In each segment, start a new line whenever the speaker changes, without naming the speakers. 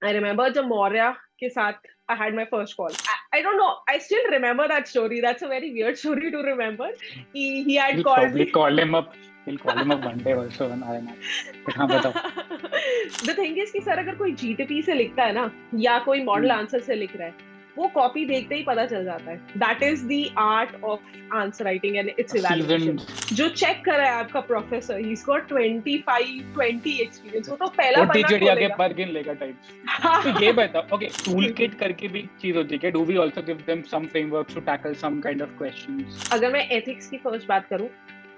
I remember जब मौर्या के साथ I had my first call. I don't know. I still remember that story. That's a very weird story to remember. He had
We'll
called
probably
me.
call him up. We'll call him up one day also on IMR. But हाँ बताओ.
The thing is कि sir अगर कोई GTP से लिखता है ना या कोई मॉडल
Hmm.
आंसर से लिख रहा है, वो कॉपी देखते ही पता चल जाता है. That is the art of answer writing and it's
A
evaluation.
seasoned.
जो चेक कर रहा है आपका प्रोफेसर, ही गॉट 25-20 एक्सपीरियंस. वो तो पहला
वो
पन्ना
टीचर आके
खोलेगा.
पर गिन लेगा टाइप्स. तो ये बताओ, ओके, टूल किट करके भी चीज होती है क्या? Do we also give them some frameworks to tackle some kind of questions?
अगर मैं एथिक्स की फर्स्ट बात करूं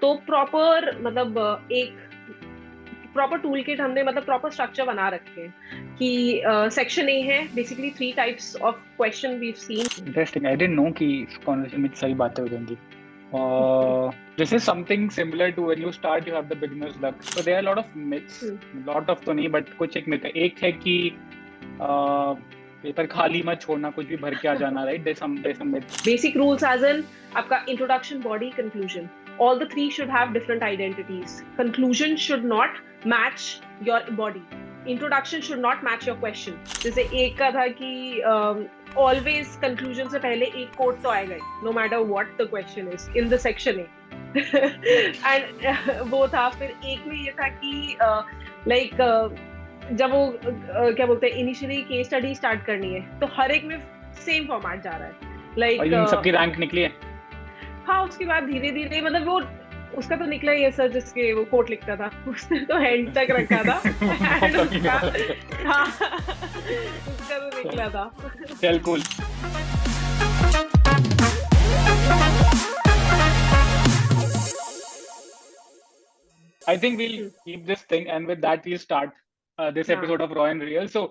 तो प्रॉपर मतलब एक प्रॉपर टूल किट हमने मतलब प्रॉपर स्ट्रक्चर बना रखे हैं कि सेक्शन ए है basically 3 types of question we seen.
Interesting. I didn't know कि इस कॉन्वर्सेशन में सारी बातें हो जाएंगी. This is something similar to when you start, you have the beginner's luck. So there are a lot of myths, lot of तो नहीं, but कुछ एक myth है. एक है कि पेपर खाली मत छोड़ना, कुछ भी भर के आ जाना, right? There's some myth.
Basic rules as in आपका introduction, body, conclusion. All the three should have different identities. Conclusion should not match your body. Introduction should not match your question. जैसे एक का था कि ऑलवेज कंक्लूजन से पहले एक quote तो आएगा ही, no matter what the question is in the section A. And वो था. फिर एक में ये था कि लाइक जब वो क्या बोलते हैं इनिशियली केस स्टडी स्टार्ट करनी है तो हर एक में सेम फॉर्मेट जा रहा है.
और इन सबकी रैंक निकली है.
हाँ, उसके बाद धीरे धीरे मतलब वो उसका तो निकला ही है सर, जिसके वो कोट लिखता था उसने तो हैंड तक रखा था. एंड उसका हाँ, उसका तो निकला था.
चल cool. I think we'll keep this thing, and with that we'll start this episode of Raw and Real. So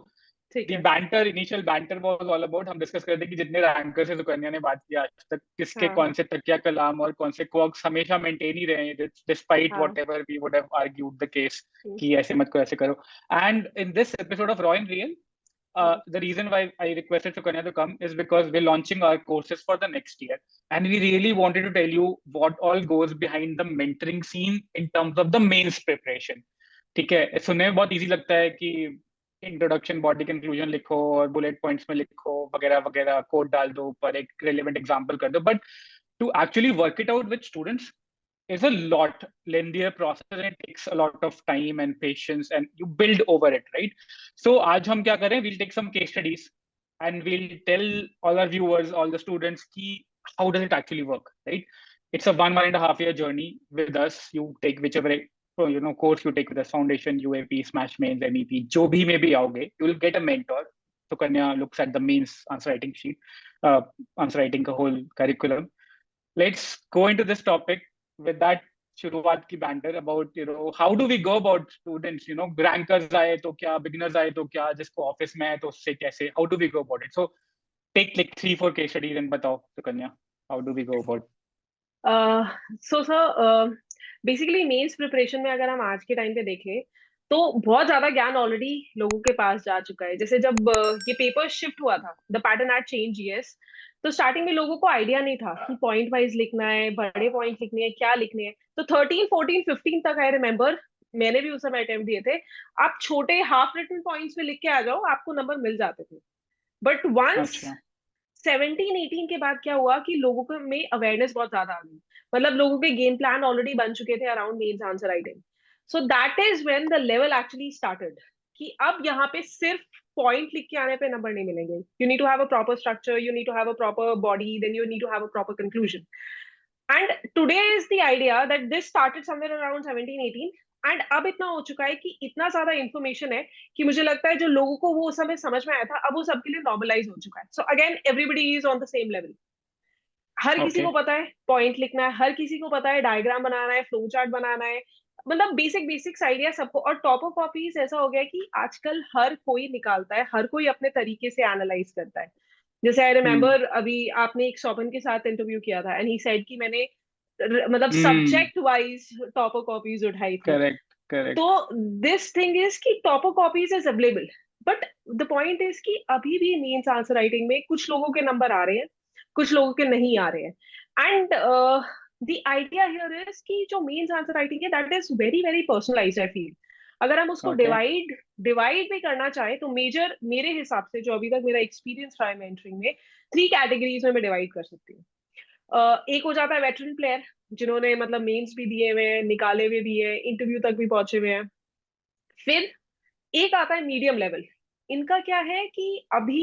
the banter, initial banter was all about, हम डिस्कस कर रहे थे कि जितने रैंकर से सुकन्या ने बात किया आज तक, किसके कौन से तकिया कलाम और कौन से क्वर्क्स हमेशा मेंटेन ही रहे हैं, despite whatever we would have argued the case कि ऐसे मत करो, ऐसे करो. And in this episode of raw and real, the reason why I requested Sukanya to come is because we're launching our courses for the next year. And we really wanted to tell you what all goes behind the mentoring scene in terms of the mains preparation. ठीक है, सुनने में बहुत easy लगता है कि introduction, body, conclusion लिखो और बुलेट पॉइंट्स में लिखो वगैरह वगैरह, कोड डाल दो, पर एक रेलेवेंट एग्जांपल कर दो. But to actually work it out with students is a lot lengthier process, and it takes a lot of time and patience, and you build over it, right? So आज हम क्या करें, we'll take some case studies and we'll tell all our viewers, all the students ki how does it actually work, right? It's a 1.5 year journey with us. You take whichever course you take with us, foundation, UAP, smash, mains, MEP, जो भी में भी आओगे, you will get a mentor. Sukanya looks at the mains answer writing sheet, answer writing का whole curriculum. Let's go into this topic with that शुरुआत की banter about how do we go about students, rankers आए तो क्या, beginners आए तो क्या, जिसको ऑफिस में आए तो उससे कैसे, how do we go about it? So take like 3-4 case studies and बताओ Sukanya, how do we go about?
So sir, basically mains preparation में अगर हम आज के टाइम पे देखें तो बहुत ज्यादा ज्ञान ऑलरेडी लोगों के पास जा चुका है. जैसे जब ये पेपर शिफ्ट हुआ था, the pattern had change, yes. तो स्टार्टिंग में लोगों को आइडिया नहीं था कि पॉइंट वाइज लिखना है, बड़े पॉइंट लिखने हैं, क्या लिखने हैं. तो 13, 14, 15 तक आई रिमेम्बर, मैंने भी उस समय अटेम्प्ट दिए थे. आप छोटे हाफ रिटन पॉइंट्स में लिख के आ जाओ, आपको नंबर मिल जाते थे. बट वंस 17-18 के बाद क्या हुआ कि लोगों को में अवेयरनेस बहुत ज्यादा आ गई. मतलब लोगों के गेम प्लान ऑलरेडी बन चुके थे around mains answer writing. So that is when the level actually started कि अब यहाँ पे सिर्फ पॉइंट लिख के आने पे नंबर नहीं मिलेंगे. You need to have a proper structure, you need to have a proper body, then you need to have a proper conclusion. And today is the idea that this started somewhere around 17-18. And अब इतना हो चुका है कि इतना ज्यादा information है कि मुझे लगता है जो लोगों को वो उस समय समझ में आया था अब वो सबके लिए नॉर्मलाइज हो चुका है. So again everybody is on the same level. हर किसी को पता है पॉइंट लिखना है, हर किसी को पता है डायग्राम बनाना है, फ्लो चार्ट बनाना है, मतलब बेसिक्स आइडिया सबको. और टॉप ऑफ कॉपीज ऐसा हो गया कि आजकल हर कोई निकालता है, हर कोई अपने तरीके से एनालाइज करता है. जैसे आई रिमेम्बर अभी आपने एक शॉपन के साथ इंटरव्यू किया था एंड ही सेड कि मैंने मतलब सब्जेक्ट वाइज टॉपर कॉपीज उठाई थी.
Correct correct.
तो दिस थिंग इज कि topper copies is available. But the point is कि अभी भी मीन्स आंसर राइटिंग में कुछ लोगों के नंबर आ रहे हैं, कुछ लोगों के नहीं आ रहे हैं. And the idea here is कि जो मीन्स आंसर राइटिंग है that is very very personalised I feel. अगर हम उसको
Okay.
डिवाइड भी करना चाहे तो मेजर मेरे हिसाब से जो अभी तक मेरा एक्सपीरियंस रहा है मेंटरिंग में, 3 कैटेगरीज में मैं डिवाइड कर सकती हूँ। एक हो जाता है वेटरन प्लेयर, जिन्होंने मतलब मेंस भी दिए हुए हैं, निकाले हुए भी है, इंटरव्यू तक भी पहुंचे हुए हैं। फिर एक आता है मीडियम लेवल। इनका क्या है कि अभी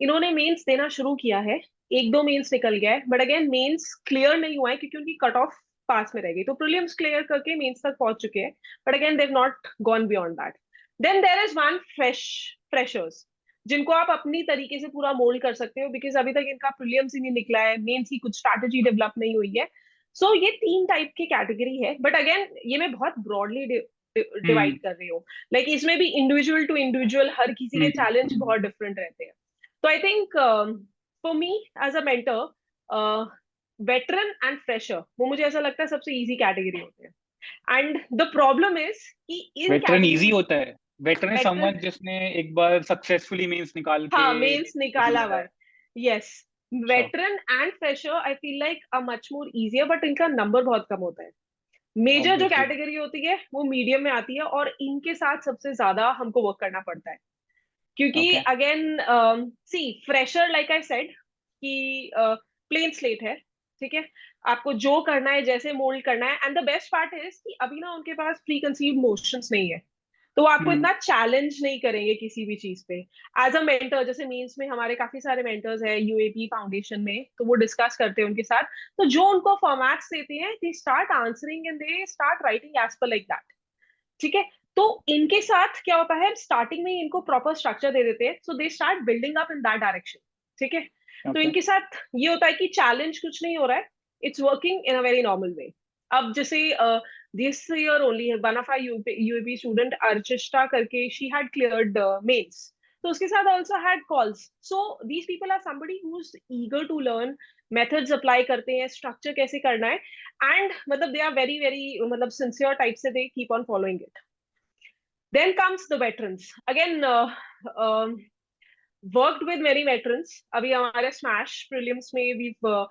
इन्होंने मेंस देना शुरू किया है, एक दो मेंस निकल गया है, बट अगेन मेंस क्लियर नहीं हुआ है क्योंकि उनकी कट ऑफ पास में रह गई, तो प्रीलिम्स क्लियर करके मेंस तक पहुंच चुके हैं, but again they not gone beyond that. Then there is one freshers, जिनको आप अपनी तरीके से पूरा मोल्ड कर सकते हो, बिकॉज अभी तक इनका प्रीलिम्स ही नहीं निकला है, मेंस की कुछ स्ट्रैटेजी डेवलप नहीं हुई है। सो ये 3 टाइप की कैटेगरी है, बट अगेन ये मैं बहुत ब्रॉडली डिवाइड
Hmm.
कर रही हूँ। लाइक इसमें भी इंडिविजुअल टू इंडिविजुअल हर किसी के चैलेंज
Hmm.
बहुत डिफरेंट रहते हैं। तो I think for me as a mentor, veteran and fresher वो मुझे ऐसा लगता है सबसे इजी कैटेगरी होते हैं। एंड द प्रॉब्लम इज कि इन
वेटरन इजी
कैटेगरी
होता है? वेटरन है
वेटरन,
समवन जिसने एक बार सक्सेसफुली मींस निकाल के
हाँ मेंस
पोजीशन
निकाला
में
हुआ
रहा
है,
है।
यस।
अच्छा।
Veteran and fresher I feel like a much more easier, but इनका नंबर बहुत कम होता है। मेजर जो
ऑब्वियसली।
कैटेगरी होती है वो मीडियम में आती है, और इनके साथ सबसे ज्यादा हमको वर्क करना पड़ता है, क्योंकि
okay.
Again see fresher like I said कि प्लेन स्लेट है, ठीक है, आपको जो करना है जैसे मोल्ड करना है, and the best part is कि अभी ना उनके पास प्री कंसीव नोशंस नहीं है, तो वो आपको
हम्म।
इतना चैलेंज नहीं करेंगे किसी भी चीज पे। एज अ मेंटर, जैसे मीन्स में हमारे काफी सारे मेंटर्स हैं यूएपी फाउंडेशन में, तो वो डिस्कस करते हैं उनके साथ, तो जो उनको फॉर्मेट्स देते हैं they start answering and they start writing as per like that, ठीक है। तो इनके साथ क्या होता है, स्टार्टिंग में ही इनको प्रॉपर स्ट्रक्चर दे देते हैं, so they start building up in that direction, ठीक है। तो
ओके।
इनके साथ ये होता है कि चैलेंज कुछ नहीं हो रहा है, it's working in a very normal way. अब जैसे this year only one of our UAP student Archishta करके, शी हैड क्लियर्ड मेंस, तो उसके साथ also had calls. So these people are somebody who is eager to learn, methods apply करते हैं, structure कैसे करना है, एंड मतलब दे आर वेरी वेरी मतलब सिंसियर टाइप से, they keep on following it. Then comes the veterans again, worked with many veterans. अभी हमारे स्मैश प्रीलिम्स में we've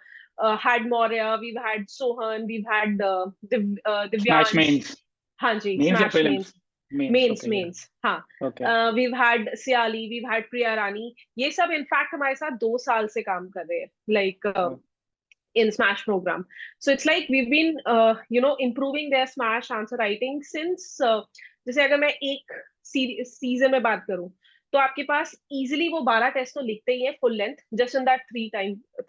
had Mourya, we've had Sohan, we've had
smash
Divyansh,
mains?
हाँ जी
mains या
smash
prelims?
Mains,
mains,
mains
okay.
Mains हाँ।
Okay.
we've had Siali, we've had Priya Rani, ये सब in fact हमारे साथ 2 साल से काम कर रहे हैं, like in Smash program. So it's like we've been, improving their Smash answer writing since, जैसे अगर मैं एक सीजन में बात करूं, तो आपके पास इजिली वो 12 टेस्ट तो लिखते ही है full length, just in that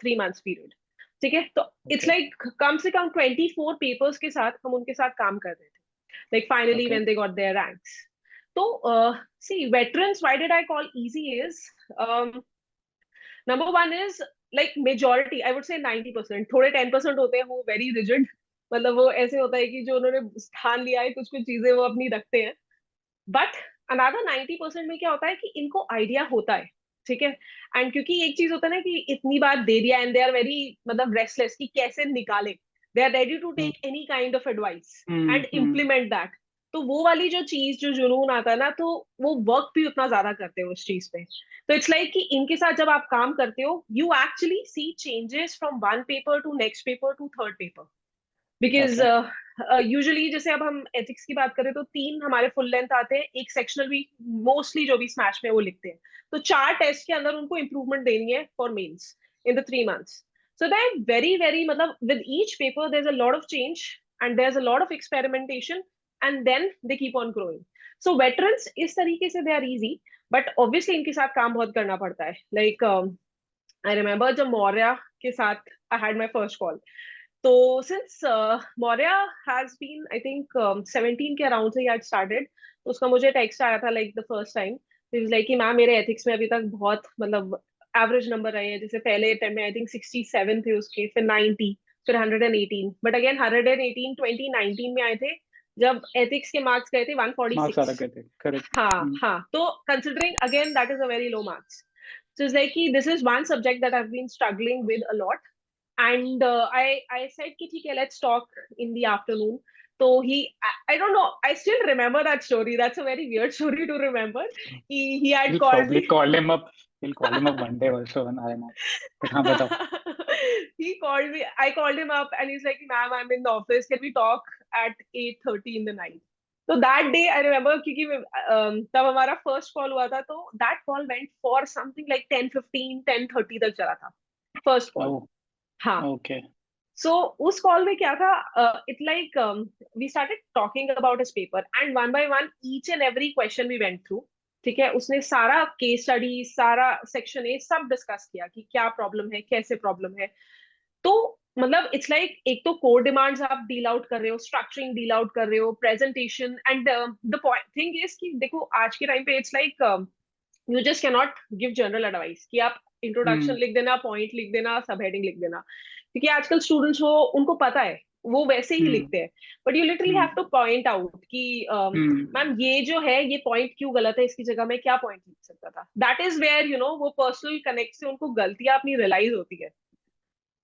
3 months period, ठीक है। तो इट्स
ओके।
लाइक कम से कम 24 पेपर्स के साथ हम उनके साथ काम कर रहे थे, like finally
okay.
When they got their ranks. तो see veterans why did I call easy is, number one is like majority, I would say 90%, थोड़े 10% होते हैं वो वेरी रिजिड, मतलब वो ऐसे होता है कि जो उन्होंने स्थान लिया है कुछ कुछ चीजें वो अपनी रखते हैं, बट अनदर 90% में क्या होता है कि इनको आइडिया होता है, ठीक है। एंड क्योंकि एक चीज होता है ना कि इतनी बार दे दिया एंड दे आर वेरी मतलब रेस्टलेस कि कैसे निकाले, they are ready to take any kind of advice and
hmm.
Implement that. तो वो वाली जो चीज जो जुनून आता है ना, तो वो वर्क भी उतना ज्यादा करते हो उस चीज पे। तो इट्स लाइक कि इनके साथ जब आप काम करते हो, you actually see changes from one paper two next paper two third paper, because
okay.
Usually जैसे अब हम एथिक्स की बात करें तो 3 हमारे फुल लेंथ आते हैं, एक सेक्शनल भी मोस्टली जो भी स्मैश में वो लिखते हैं, तो 4 टेस्ट के अंदर उनको इंप्रूवमेंट देनी है for mains in the 3 months. So they very very मतलब with each paper there is a lot of change and there is a lot of experimentation, and then they keep on growing. So veterans इस तरीके से they are easy, but obviously इनके साथ काम बहुत करना पड़ता है। लाइक आई रिमेम्बर जब मौर्य के साथ I had my first call, तो since Maurya has been I think 17 के अराउंड से ही हैड स्टार्टेड, तो उसका मुझे टेक्स्ट आया था like the first time, like कि मैम मेरे एथिक्स में अभी तक बहुत मतलब एवरेज नंबर रहे हैं, जैसे पहले टाइम में आई थिंक 67 थे उसके, फिर 90, फिर 118, बट अगेन 118 2019 में आए थे, जब एथिक्स के मार्क्स गए थे
मार्क्स आ
146।
रखे थे, करेक्ट।
हाँ हाँ, तो considering again that is a very low marks, so it's like this is one subject that I've been struggling with a lot, and I said कि ठीक है, let's talk in the afternoon. So I don't know, I still remember that story, that's a very weird story to remember. He had
We'll
called
probably
me.
call him up. We'll call him up one day also when I am out. But हाँ बताओ।
He called me, I called him up and he's like, ma'am I'm in the office, can we talk at 8:30 in the night? तो that day I remember, क्योंकि तब हमारा first call हुआ था, तो that call went for something like 10:15 10:30 तक चला था, फर्स्ट कॉल।
Oh,
हाँ।
okay.
सो उस कॉल में क्या था, it like we started talking about his paper, and one by one each and every question we went through. ठीक है, उसने सारा केस स्टडी, सारा सेक्शन ए सब डिस्कस किया कि क्या प्रॉब्लम है, कैसे प्रॉब्लम है। तो मतलब इट्स लाइक एक तो कोर डिमांड्स आप डील आउट कर रहे हो, स्ट्रक्चरिंग डील आउट कर रहे हो, presentation, and the point thing is कि देखो आज के टाइम पे it's like you just cannot give general advice कि आप इंट्रोडक्शन
Hmm.
लिख देना, पॉइंट लिख देना, सब हेडिंग लिख देना, क्योंकि आजकल स्टूडेंट्स हो, उनको पता है, वो वैसे ही
Hmm.
लिखते हैं। But you literally have
Hmm.
Two point out कि
Hmm.
मैम ये जो है ये पॉइंट क्यों गलत है, इसकी जगह मैं क्या पॉइंट लिख सकता था। दैट इज वेयर वो पर्सनल कनेक्ट से उनको गलतियां अपनी रियलाइज होती है।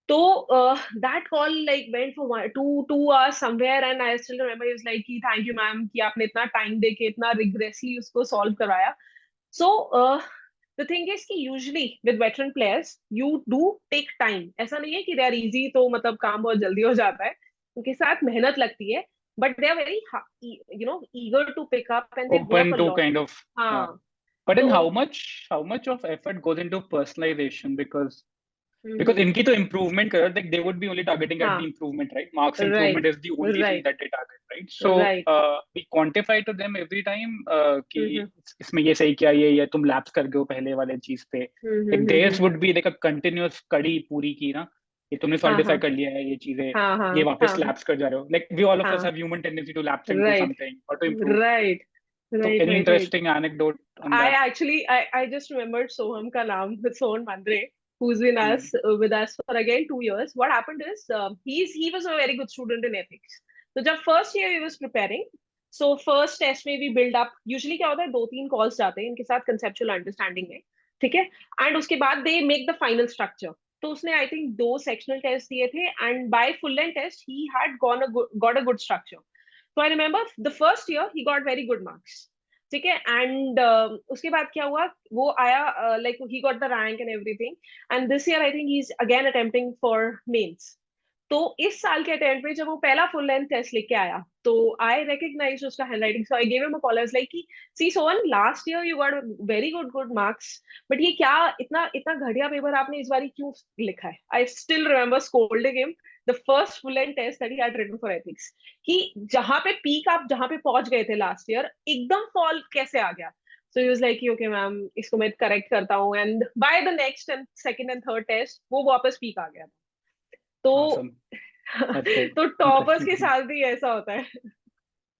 तो that call like went for 2 hours somewhere, and I still remember is like कि थैंक यू मैम कि आपने इतना टाइम देके इतना रिग्रेसली उसको सॉल्व करवाया। सो द थिंग इज कि usually with veteran players you do take time, ऐसा नहीं है कि दे आर इजी तो मतलब काम बहुत जल्दी हो जाता है, उनके साथ मेहनत लगती है, but they are very eager to pick up and they work
Open
a
to
lot.
kind of,
हाँ।
but then
तो
how much of effort goes into personalization? Because
हम्म,
इनकी तो improvement कर, like they would be only targeting at the
हाँ,
improvement, right? Marks improvement
right,
is the only thing
right,
that they target, right? So
right.
we quantify to them every time कि इसमें ये सही किया, ये तुम lapse कर गए हो पहले वाले चीज पे। Like theirs would be like a continuous कड़ी पूरी की ना, ये तुमने
हाँ,
सॉल्टिफाई
हाँ,
कर लिया है ये चीजें,
हाँ,
ये
हाँ,
वापस
हाँ,
लैप्स कर जा रहे हो। Like we all of us
हाँ,
have human tendency to lapse into
right,
something or to improve.
Right,
So
right,
any
right, right.
interesting anecdote on
I
that?
actually, I just remembered Soham ka naam, Sohan Mandre, who's been
Hmm.
us with us for again 2 years. What happened is, he was a very good student in ethics. So जब first year he was preparing, so first test में we build up. Usually क्या होता है, 2-3 calls जाते हैं इनके साथ conceptual understanding में, ठीक है? And उसके बाद they make the final structure. तो उसने I think 2 sectional tests दिए थे, and by full length test he had got a good structure. So I remember the first year he got very good marks. ठीक है, and उसके बाद क्या हुआ, वो आया like he got the rank and everything, and this year I think he is again attempting for mains. तो इस साल के अटेम्प्ट में जब वो पहला फुल लेंथ टेस्ट लेके आया, तो आई रिकग्नाइज उसका handwriting, so I give him a call, I was like कि see Sohan, last year you got very good marks, but ये क्या इतना इतना घटिया पेपर आपने इस बार क्यों लिखा है। I still remember scolding him the first full length test that he had written for ethics, कि जहां पे पीक आप जहां पे पहुंच गए थे लास्ट ईयर, एकदम फॉल कैसे आ गया। So he was like okay ma'am, इसको मैं करेक्ट करता हूँ, and by the next and second and third test वो वापस पीक आ गया। तो
Awesome. That's great.
तो टॉपर्स
Interesting
के
to know.
साथ भी ऐसा होता है।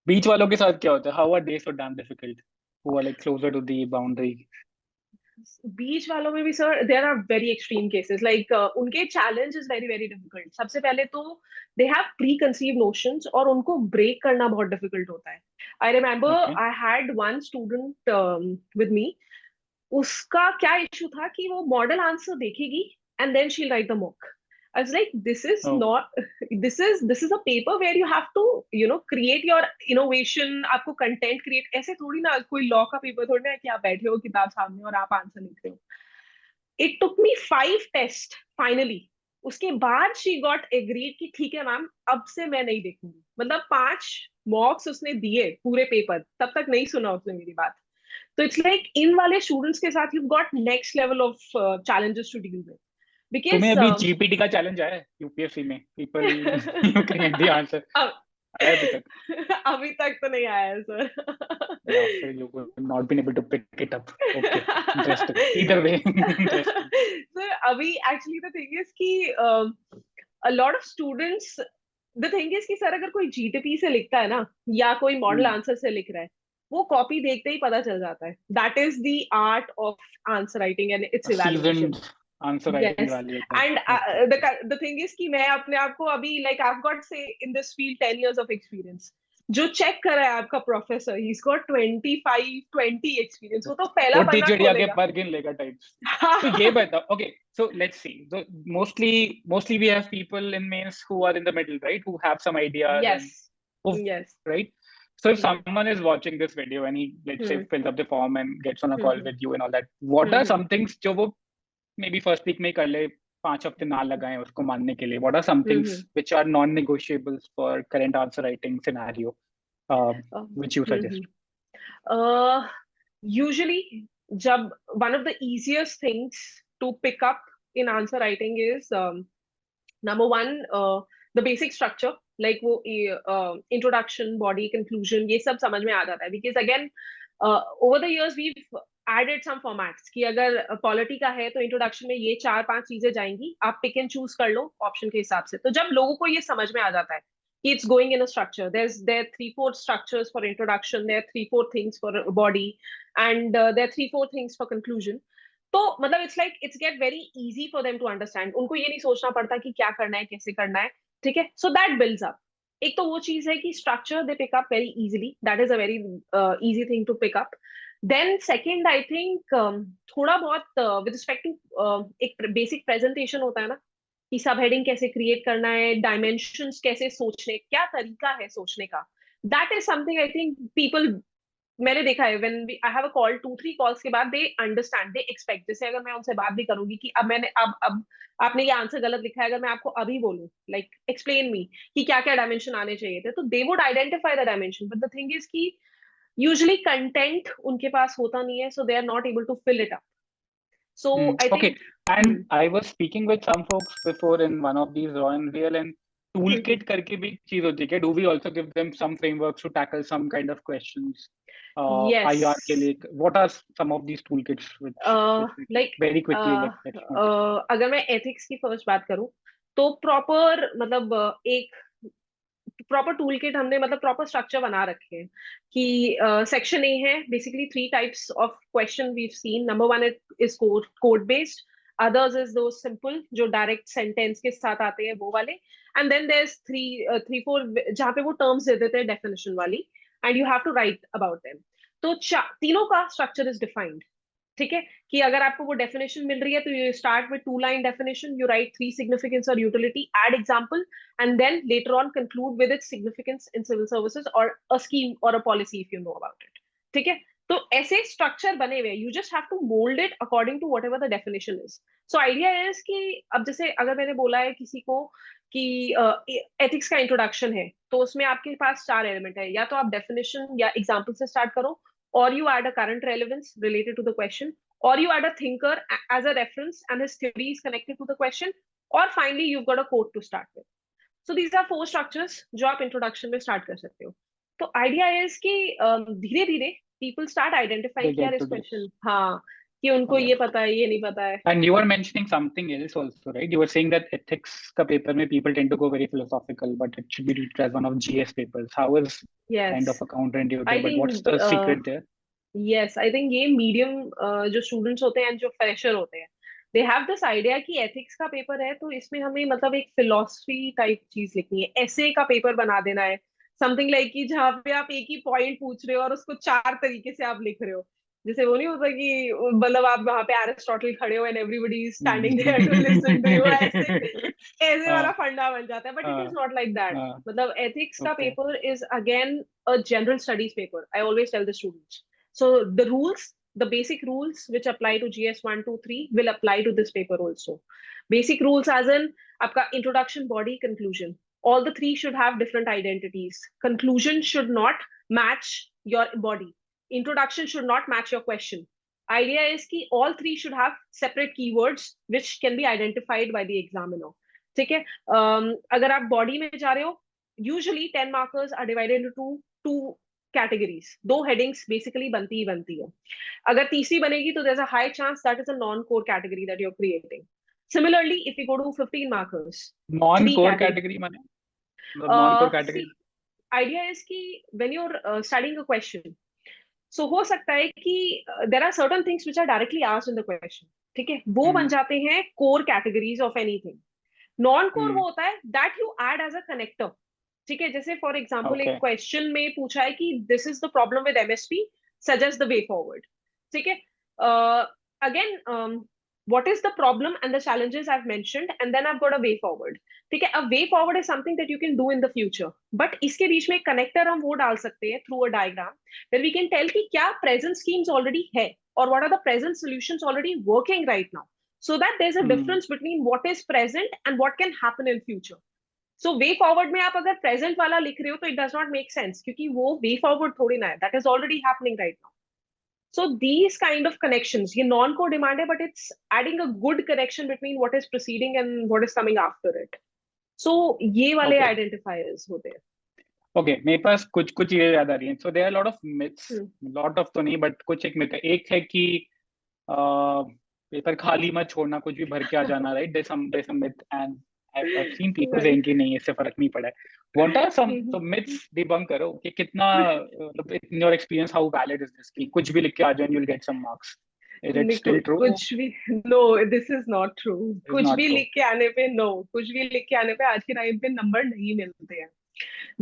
बीच वालों के साथ क्या होता है? How are they so damn difficult? Who are like closer to the boundary?
बीच वालों में भी sir there are very extreme cases, like उनके challenge is very very difficult. सबसे पहले तो they have pre conceive notions, और उनको ब्रेक करना बहुत डिफिकल्ट होता है। I remember
Okay.
I had one student with me, उसका क्या इशू था कि वो मॉडल आंसर देखेगी and then she write the mock. I was like, this is
Oh.
not, this is a paper where you have to, create your innovation, आपको content create, ऐसे थोड़ी ना कोई लॉ का पेपर थोड़ी ना है कि आप बैठे हो किताब सामने और आप आंसर लिख रहे हो। It took me 5 test finally, उसके बाद शी गॉट एग्रीड कि ठीक है मैम, अब से मैं नहीं देखूंगी। मतलब 5 मॉक्स उसने दिए पूरे पेपर, तब तक नहीं सुना उसने मेरी बात। तो इट्स लाइक इन वाले स्टूडेंट्स के साथ you got next level of challenges to deal with,
तुम्हें
बिकॉज
अभी जीपीटी का चैलेंज आया है यूपीएससी में? People you can the answer आया अभी तक?
अभी तक तो नहीं आया है sir.
Yeah, so you would not been able to pick it up. Okay, interesting. Either way, interesting.
Sir अभी एक्चुअली द थिंग इज कि a lot of students, the thing is कि सर अगर कोई जीटीपी से लिखता है ना, या कोई मॉडल
Hmm.
आंसर से लिख रहा है, वो कॉपी देखते ही पता चल जाता है। That is the art of answer writing and it's
A
evaluation.
seasoned answer writing
Yes,
वाली होता है.
and
Okay,
the thing is कि मैं अपने आप को अभी like I've got say in this field 10 years of experience. जो चेक कर रहा है आपका प्रोफेसर, he's got 25-20 experience, वो तो पहला
वो
पन्ना
टीचर आगे
खोलेगा।
पर गिन लेगा टाइप्स. तो ये बताओ. Okay, so let's see. So mostly we have people in mains who are in the middle, right? Who have some ideas and
Yes,
who,
yes.
right? So if
Hmm,
someone is watching this video and he, let's say,
hmm,
fills up the form and gets on a call
hmm,
with you and all that, what are
hmm,
some things जो वो maybe first week में ही कर ले, 5 हफ्ते ना लगाएं उसको मानने के लिए? What are some
hmm,
things which are non-negotiables for current answer writing scenario? which you suggest?
Usually, one of the easiest things to pick up in answer writing is number one, the basic structure, like वो introduction, body, conclusion, ये सब समझ में आ जाता है. Because again, over the years we've added some formats कि अगर polity का है तो इंट्रोडक्शन में ये 4-5 चीजें जाएंगी, आप पिक एंड चूज कर लो ऑप्शन के हिसाब से. तो जब लोगों को ये समझ में आ जाता है कि it's going in a structure, there are 3-4 structures for introduction, there are 3-4 things for body, and there are 3-4 things for conclusion. तो मतलब it's get very easy for them to understand. उनको ये नहीं सोचना पड़ता कि क्या करना है, कैसे करना है. ठीक है, so that builds up. एक तो वो चीज है कि structure they pick up very easily. That is a very easy thing to pick up. Then second, I think थोड़ा बहुत with respect to एक basic presentation होता है ना, कि सब हेडिंग कैसे क्रिएट करना है, डायमेंशंस कैसे सोचने, क्या तरीका है सोचने का. That is something I think people, मैंने देखा है when I have a call 2-3 calls के बाद दे अंडरस्टैंड, दे एक्सपेक्ट. जैसे अगर मैं उनसे बात भी करूंगी कि अब आपने ये आंसर गलत लिखा है, अगर मैं आपको अभी बोलूं लाइक एक्सप्लेन मी कि क्या क्या डायमेंशन आने चाहिए थे, तो they would identify the dimension. But the thing is कि यूजुअली कंटेंट उनके पास होता नहीं है, so they are not able to fill it up. So I think,
okay, and I was speaking with some folks before in one of these Raw and Real, and toolkit करके भी चीज होती है. Do we also give them some frameworks to tackle some kind of questions?
yes.
IR के लिए, what are some of these toolkits which
like
very quickly
अगर मैं ethics की first बात करूं तो proper मतलब एक प्रॉपर टूल किट हमने मतलब प्रॉपर स्ट्रक्चर बना रखे हैं कि सेक्शन ए है basically 3 types of question we have seen. Number 1 is code based, others is दो सिंपल जो डायरेक्ट सेंटेंस के साथ आते हैं वो वाले, एंड देन देयर इज 3-4 जहां पे वो टर्म्स दे देते हैं डेफिनेशन वाली, and you have to write about them. तो तीनों का स्ट्रक्चर इज डिफाइंड. ठीक है, कि अगर आपको वो डेफिनेशन मिल रही है तो you start with 2 line definition, you write 3 significance और utility, add example, and then later on conclude with its significance in civil services or a scheme or a policy if you know about it. ठीक है, तो ऐसे structure बने हुए, you just have to mold it according to whatever the definition is. So idea is कि अब जैसे अगर मैंने बोला है किसी को कि एथिक्स का इंट्रोडक्शन है, तो उसमें आपके पास 4 एलिमेंट है, या तो आप डेफिनेशन या एग्जाम्पल से स्टार्ट करो, or you add a current relevance related to the question, or you add a thinker as a reference and his theory is connected to the question, or finally you've got a quote to start with. So these are 4 structures जो आप introduction में start कर सकते हो. तो idea is कि धीरे धीरे पीपल स्टार्ट आइडेंटिफाइंग कि यार इस क्वेश्चन, हाँ, कि उनको ये पता है, ये नहीं पता है.
And you were mentioning something else also, right? You were saying that ethics का paper में people tend to go very philosophical, but it should be treated as one of GS papers. How is kind of a counterintuitive, but what's the secret there?
Yes, I think ये medium जो students होते हैं, जो fresher होते हैं, they have this idea कि ethics का paper है तो इसमें हमें मतलब एक फिलोसफी टाइप चीज लिखनी है, ऐसे का पेपर बना देना है, समथिंग लाइक कि जहाँ पे आप एक ही पॉइंट पूछ रहे हो और उसको 4 तरीके से आप लिख रहे हो. जैसे वो नहीं होता कि मतलब आप वहां पे एरिस्टोटल खड़े हो and everybody is standing there to listen to you, ऐसे वाला फंडा बन जाता है. But it is not like that. मतलब एथिक्स का paper is again a general studies paper. I always tell the students. So the rules, the basic rules which apply to GS 1, 2, 3 will apply to this paper also. Basic rules as in आपका introduction, body, conclusion. All the 3 should have different identities. Conclusion should not match your body. Introduction should not match your question. Idea is कि all 3 should have separate keywords which can be identified by the examiner. ठीक है, अगर आप body में जा रहे हो, usually 10 markers are divided into two categories, 2 headings basically बनती है. अगर तीसरी बनेगी तो there's a high chance that is a non-core category that you're creating. Similarly, if you go to 15 markers,
non-core category माने non-core category,
idea is कि when you're studying a question, so हो सकता है कि there are certain things which are directly asked in the question. ठीक है, वो बन जाते हैं core categories of anything. Non-core वो होता है that you add as a connector. ठीक है, जैसे फॉर एग्जाम्पल एक क्वेश्चन में पूछा है कि this is the problem with MSP, suggest the way forward. ठीक है, again what is the problem and the challenges I've mentioned, and then I've got a way forward. ठीक है, a way forward is something that you can do in the future, but इसके बीच में connector हम वो डाल सकते हैं through a diagram where we can tell कि क्या present schemes already है or what are the present solutions already working right now, so that there's a difference between what is present and what can happen in future. So way forward में आप अगर present वाला लिख रहे हो तो it does not make sense, क्योंकि वो वे फॉरवर्ड थोड़ी ना है, that is already happening right now. So these kind of connections, ये non-core demand है, but it's adding a good connection between what is preceding and what is coming after it. So ये वाले
Okay.
identifiers होते हैं.
Okay मेरे पास कुछ कुछ चीजें याद आ रही हैं. So there are lot of myths, lot of तो नहीं बट कुछ एक मिथ है. एक है कि पेपर खाली मत छोड़ना, कुछ भी भर के आ जाना, right? There some myth and I've seen people
Right.
saying कि नहीं इससे फर्क नहीं पड़ा है. What are some so myths debunk करो कि कितना in your experience how valid is this कि कुछ भी लिख के आ जाओ and you'll get some marks. Is it still true?
कुछ भी no, this is not true.
It's
कुछ
not
भी
true.
लिख के आने पे no, कुछ भी लिख के आने पे आज के टाइम पे नंबर नहीं मिलते हैं,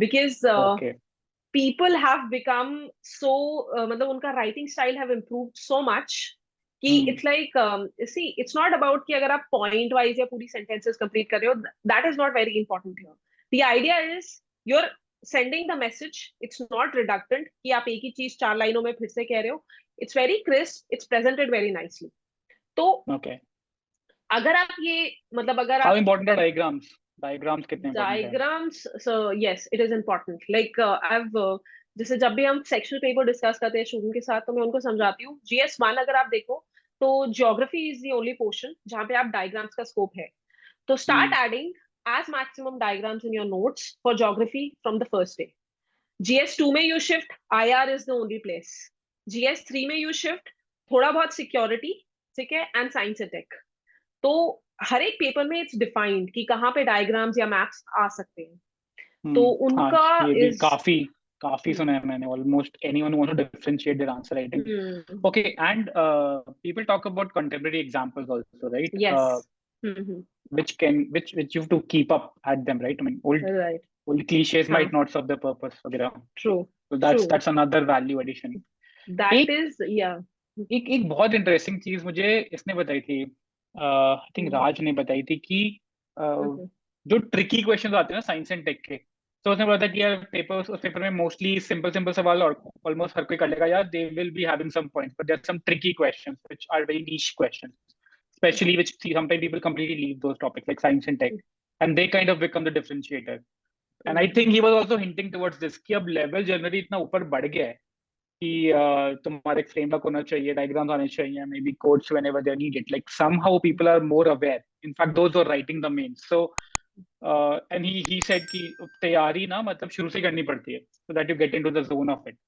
because
Okay.
people have become so मतलब उनका writing style have improved so much कि it's like see it's not about कि अगर आप पॉइंट वाइज या पूरी सेंटेंसेस कंप्लीट कर रहे हो, that is not very important here. The idea is your sending the message, it's not redundant कि आप एक ही चीज 4 लाइनों में फिर से कह रहे हो. It's very crisp, it's presented very nicely. तो
Okay.
अगर आप ये मतलब अगर
How
आप
important are diagrams? Diagrams कितने important है?
Diagrams, so yes it is important, like I've जैसे जब भी हम सेक्शनल पेपर डिस्कस करते हैं स्टूडेंट के साथ, तो मैं उनको समझाती हूँ GS1 अगर आप देखो तो geography is the only portion जहाँ पे आप डायग्राम्स का स्कोप है. तो start adding as maximum diagrams in your notes for geography from the first day. GS2 में you shift IR is the only place. GS3 में यू शिफ्ट थोड़ा बहुत सिक्योरिटी, ठीक है, एंड साइंस एंड टेक. तो हर एक पेपर में it's defined कि कहाँ पे डायग्राम्स या मैप्स आ सकते हैं. तो
हाँ
उनका
ये भी
इज
काफी सुना है मैंने. Almost anyone who want to differentiate their answer writing. Okay, and people talk about contemporary examples also, right?
Yes.
Which you have to keep up at them, right? I mean,
right.
old cliches
हाँ.
might not serve the purpose, वगैरह.
True.
So
true.
that's another value addition.
That
एक
is या.
एक बहुत interesting चीज मुझे इसने बताई थी, आई थिंक राज ने बताई थी कि जो ट्रिकी क्वेश्चंस आते हैं ना साइंस एंड टेक के, तो उसने बोला था कि यार उस पेपर में मोस्टली सिंपल सिंपल सवाल और ऑलमोस्ट हर कोई कर लेगा यार. They will be having some points but there are some tricky questions which are very niche questions, especially which sometimes people completely leave those topics like science and tech and they kind of become the differentiator. And I think he was also hinting towards this कि अब level generally इतना ऊपर बढ़ गया है कि तुम्हारे एक फ्रेमवर्क होना चाहिए, डायग्राम्स आने चाहिए, may be codes whenever they are needed. Like somehow people are more aware. In fact, those who are writing the mains. So and he said कि तैयारी ना मतलब शुरू से करनी पड़ती है so that you get into the zone of it,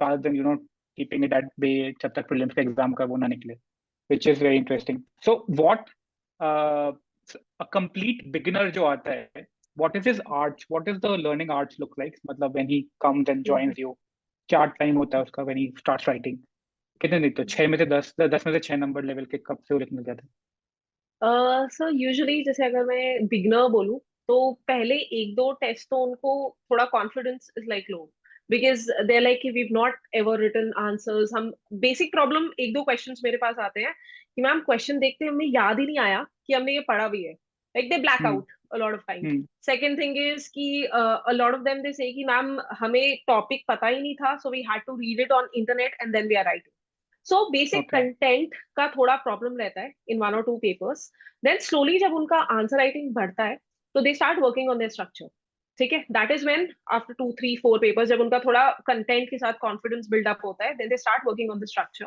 rather than keeping it at bay जब तक prelims का एग्जाम का वो ना निकले, which is very interesting. So what a complete beginner जो आता है, what is his arch? What is the learning arch look like? मतलब when he comes and joins you, क्या टाइम होता है उसका when he starts writing? कितने लिखते हो? 6 में से 10, 10 में से 6 नंबर लेवल के कब से वो लिखने जाते हैं?
सर यूजुअली जैसे अगर मैं बिगनर बोलूँ तो पहले एक दो टेस्ट तो उनको थोड़ा confidence is like low, because they like कि we not ever written answers. हम बेसिक प्रॉब्लम एक दो क्वेश्चंस मेरे पास आते हैं कि मैम क्वेश्चन देखते हमें याद ही नहीं आया कि हमने ये पढ़ा भी है, like they black out a lot of time. Second thing is कि a lot of them they say कि मैम हमें टॉपिक पता ही नहीं था, so we had to read it on internet and then we are writing. So basic
Okay.
Content का थोड़ा problem रहता है in 1 or 2 papers. Then slowly जब उनका आंसर राइटिंग बढ़ता है तो they start working on there structure. ठीक है, that is when after 2 3 4 papers जब उनका थोड़ा कंटेंट के साथ कॉन्फिडेंस बिल्डअप होता है, then they start working on the structure.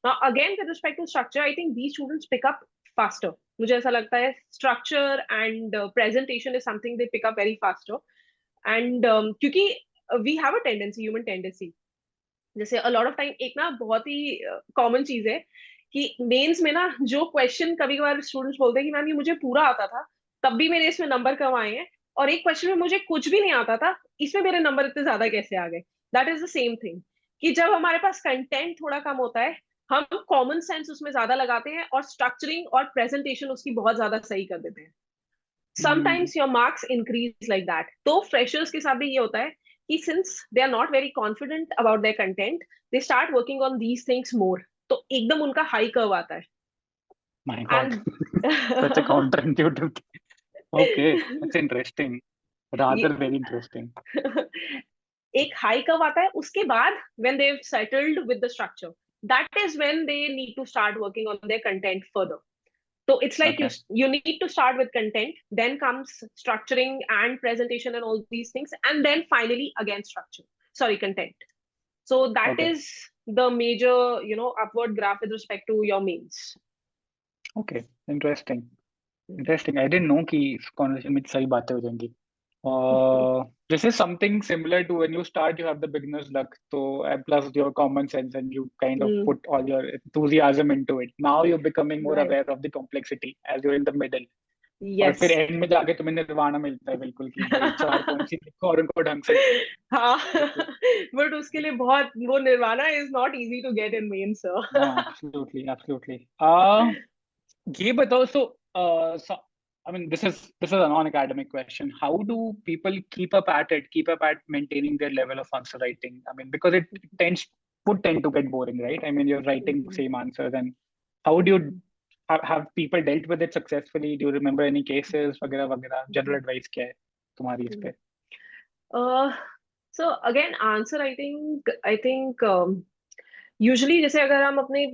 Now again with respect to structure, I think these students pick up faster. मुझे ऐसा लगता है structure and presentation is something they pick up very faster. And क्योंकि we have a tendency, human tendency, जैसे a lot of time एक ना बहुत ही common चीज है कि मेंस में ना जो क्वेश्चन कभी कभार स्टूडेंट्स बोलते हैं कि मैम ये मुझे पूरा आता था तब भी मेरे इसमें नंबर कम आए हैं, और एक क्वेश्चन में मुझे कुछ भी नहीं आता था इसमें मेरे नंबर इतने ज्यादा कैसे आ गए. That is the same thing कि जब हमारे पास कंटेंट थोड़ा कम होता है हम कॉमन सेंस उसमें ज्यादा लगाते हैं और स्ट्रक्चरिंग और प्रेजेंटेशन उसकी बहुत ज्यादा सही कर देते हैं. Sometimes your marks increase like that. तो फ्रेशर्स के साथ भी ये होता है कि since they are not very confident about their content, they start working on these things more. तो एकदम उनका हाई कर्व आता है.
My God,
and
such a counterintuitive thing. Okay, that's interesting. Rather very interesting.
एक high curve आता है, उसके बाद when they settled with the structure, that is when they need to start working on their content further. So it's like you need to start with content, then comes structuring and presentation and all these things, and then finally again content. So that is the major, upward graph with respect to your mains.
Okay, interesting. I didn't know कि इस conversation में सारी बातें हो जाएंगी. This is something similar to when you start, you have the beginner's luck. So plus your common sense, and you kind of put all your enthusiasm into it. Now you're becoming more aware of the complexity as you're in the middle. और फिर and में जाके तुम्हें निर्वाणा मिलता है बिल्कुल कि भाई चार कौन सी लिखो और उनको ढंग से.
हाँ, बट उसके लिए बहुत वो nirvana is not easy to get in mains, sir.
Absolutely. ये बताओ, so I mean, this is a non-academic question. How do people keep up at maintaining their level of answer writing? I mean, because it would tend to get boring, right? I mean, you're writing same answers, and how do you have people dealt with it successfully? Do you remember any cases, वगैरह? General advice क्या है तुम्हारी इस पे?
So again, answer I think usually जैसे अगर हम अपने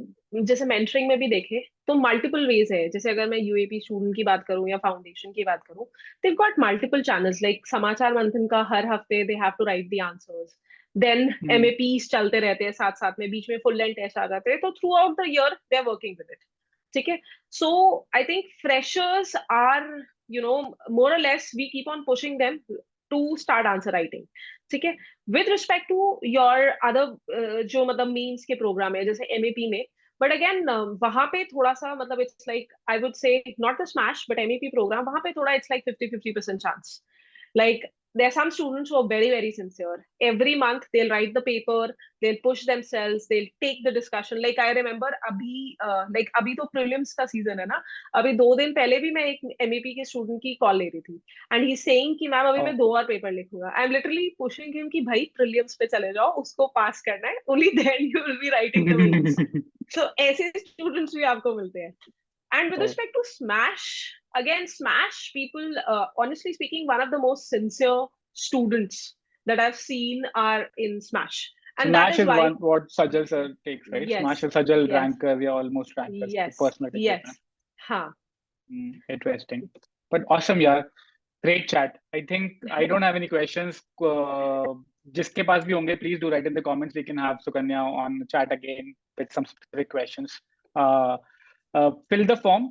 जैसे मेंटरिंग में भी देखें तो मल्टीपल वेज है. जैसे अगर मैं यूएपी स्टूडेंट की बात करूं या फाउंडेशन की बात करूं, they got multiple channels like Samachar Manthan का हर हफ्ते they have to write the answers. Then MAPs चलते रहते हैं साथ साथ में, बीच में फुल लेंथ टेस्ट आ जाते हैं. तो throughout the year they are working with it. ठीक है. So I think freshers are more or less we keep on pushing them to start answer writing. ठीक है. With respect to your other जो मतलब means के programme है जैसे MAP में, बट अगेन वहां पे थोड़ा सा मतलब it's like I would say not the smash but MAP program, वहां पे थोड़ा it's like 50-50% chance. Like there are some students who are very, very sincere. Every month they'll write the paper, they'll push themselves, they'll take the discussion. Like I remember अभी तो prelims का season है ना, अभी 2 दिन पहले भी मैं एक MEP के student की call ले रही थी, and he's saying कि मैम अभी मैं 2 और पेपर लिखूंगा. I'm literally pushing him कि भाई prelims पे चले जाओ, उसको पास करना है, only then you will be writing the mains. So ऐसे students भी आपको मिलते हैं. And with respect to Smash, again, Smash people, honestly speaking, one of the most sincere students that I've seen are in Smash. And
Smash
that is why
what Sajal sir takes, right?
Yes.
Smash is Sajal Ranker, we are almost rankers.
Yes.
Personality.
Yes. Huh.
Interesting. But awesome, yeah. Great chat. I think I don't have any questions. जिसके पास भी होंगे, please do write in the comments. We can have Sukanya on chat again with some specific questions. Fill the form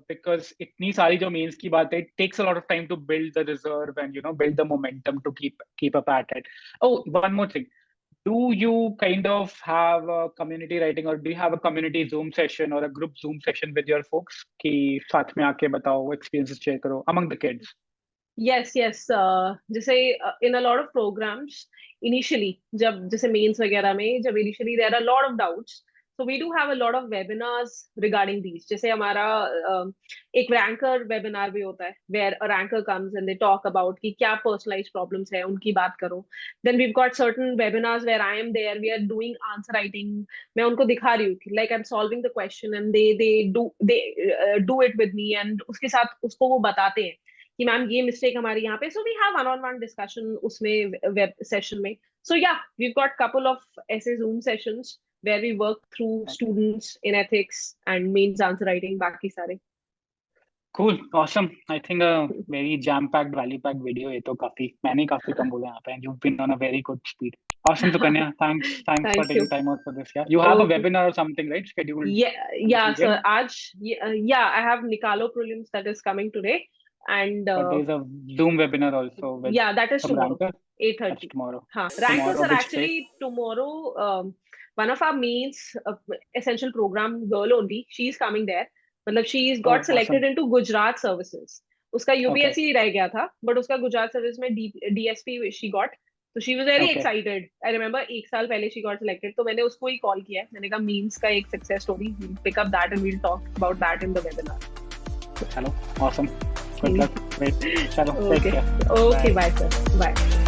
because itni सारी जो means की बात है, it takes a lot of time to build the reserve and build the momentum to keep up at it. Oh, one more thing. Do you kind of have a community writing, or do you have a community Zoom session or a group Zoom session with your folks कि साथ में आके बताओ, experiences share करो among the kids?
Yes. जैसे in a lot of programs initially जब जैसे mains वगैरह में जब initially there are a lot of doubts, so we do have a lot of webinars regarding these. जैसे हमारा एक ranker webinar भी होता है where a ranker comes and they talk about कि क्या personalized problems है, उनकी बात करो. Then we've got certain webinars where I am there, we are doing answer writing. मैं उनको दिखा रही हूँ like I'm solving the question and they do it with me, and उसके साथ उसको वो बताते हैं कि मैम ये मिस्टेक हमारी यहाँ पे. So we have one-on-one discussion उसमें web session में. So yeah, we've got couple of ऐसे Zoom sessions where we work through students in ethics and mains answer writing, बाकी सारे.
Cool, awesome. I think a very jam-packed, value-packed video है तो मैंने काफी कम बोला यहाँ पे, and you've been on a very good speed. Awesome, Sukanya. Thanks for taking time out for this. Yeah, you have a webinar or something, right? Scheduled.
Yeah. So I have Nikalo prelims that is coming today, and
but there's a Zoom webinar also.
That is tomorrow.
Ranker?
8:30.
That's tomorrow.
Rankers are actually tomorrow. One of our mains essential program girl only, she's coming there. मतलब she's got selected into Gujarat services. उसका UPSC रह गया था, but उसका Gujarat service में DSP she got. So she was very excited. I remember 1 साल पहले she got selected. तो मैंने उसको ही call किया. मैंने कहा means का एक success story. We'll pick up that and we'll talk about that in the webinar.
चलो, awesome. Good luck. Great. चलो,
okay, bye sir. Bye.